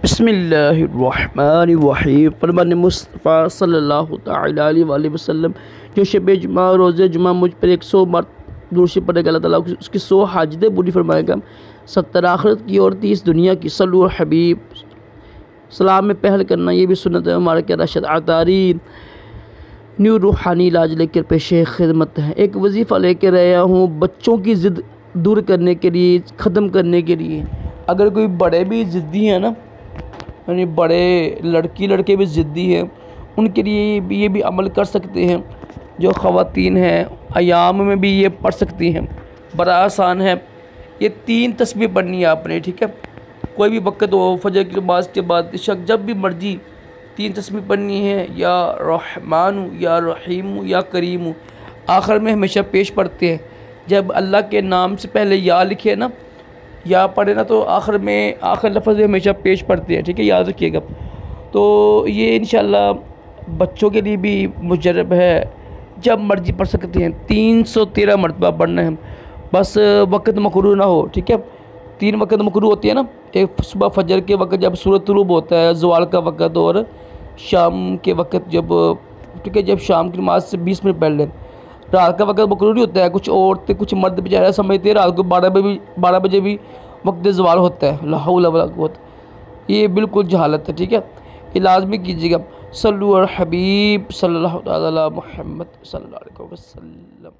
بسم اللہ الرحمن الرحیم فرمان مصطفیٰ صلی اللہ تعالیٰ علیہ وآلہ وسلم جو شب جمعہ روز جمعہ مجھ پر 100 مرتبہ درود پڑھے گا اللہ تعالیٰ اس کی 100 حاجتیں پوری فرمائے گا، 70 آخرت کی اور 30 دنیا کی۔ صلو حبیب سلام میں پہل کرنا یہ بھی سنت ہے ہمارے کے راشد عطاری نیو روحانی علاج لے کر پیش خدمت ہے۔ ایک وظیفہ لے کے رہا ہوں بچوں کی ضد دور کرنے کے لیے، ختم کرنے کے لیے۔ اگر کوئی بڑے بھی ضدی ہیں نا، یعنی بڑے لڑکے بھی ضدی ہیں، ان کے لیے یہ بھی عمل کر سکتے ہیں۔ جو خواتین ہیں ایام میں بھی یہ پڑھ سکتی ہیں، بڑا آسان ہے۔ یہ 3 تسبیح پڑھنی ہے آپ نے، ٹھیک ہے؟ کوئی بھی وقت ہو، فجر کی نماز کے بعد، عشاء، جب بھی مرضی 3 تسبیح پڑھنی ہے۔ یا رحمان یا رحیم یا کریم، آخر میں ہمیشہ پیش پڑھتے ہیں۔ جب اللہ کے نام سے پہلے یا لکھے نا، یا پڑھے نا، تو آخر میں آخر لفظ ہمیشہ پیش پڑھتے ہیں، ٹھیک ہے؟ یاد رکھیے گا۔ تو یہ انشاءاللہ بچوں کے لیے بھی مجرب ہے، جب مرضی پڑھ سکتے ہیں۔ 313 مرتبہ پڑھنا ہے، بس وقت مقرور نہ ہو، ٹھیک ہے؟ 3 وقت مقرور ہوتی ہے نا، ایک صبح فجر کے وقت جب سورج طلوع ہوتا ہے، زوال کا وقت، اور شام کے وقت جب، ٹھیک ہے، جب شام کی نماز سے 20 منٹ پہلے۔ رات کا وقت مقرور نہیں ہوتا ہے، کچھ عورتیں کچھ مرد بیچارے سمجھتے ہیں رات کو 12 بجے بھی وقت زوال ہوتا ہے۔ لا حول ولا قوت، یہ بالکل جہالت ہے، ٹھیک ہے؟ یہ لازمی کیجیے گا۔ صلو علی حبیب صلی اللہ علیہ محمد صلی اللہ علیہ وسلم۔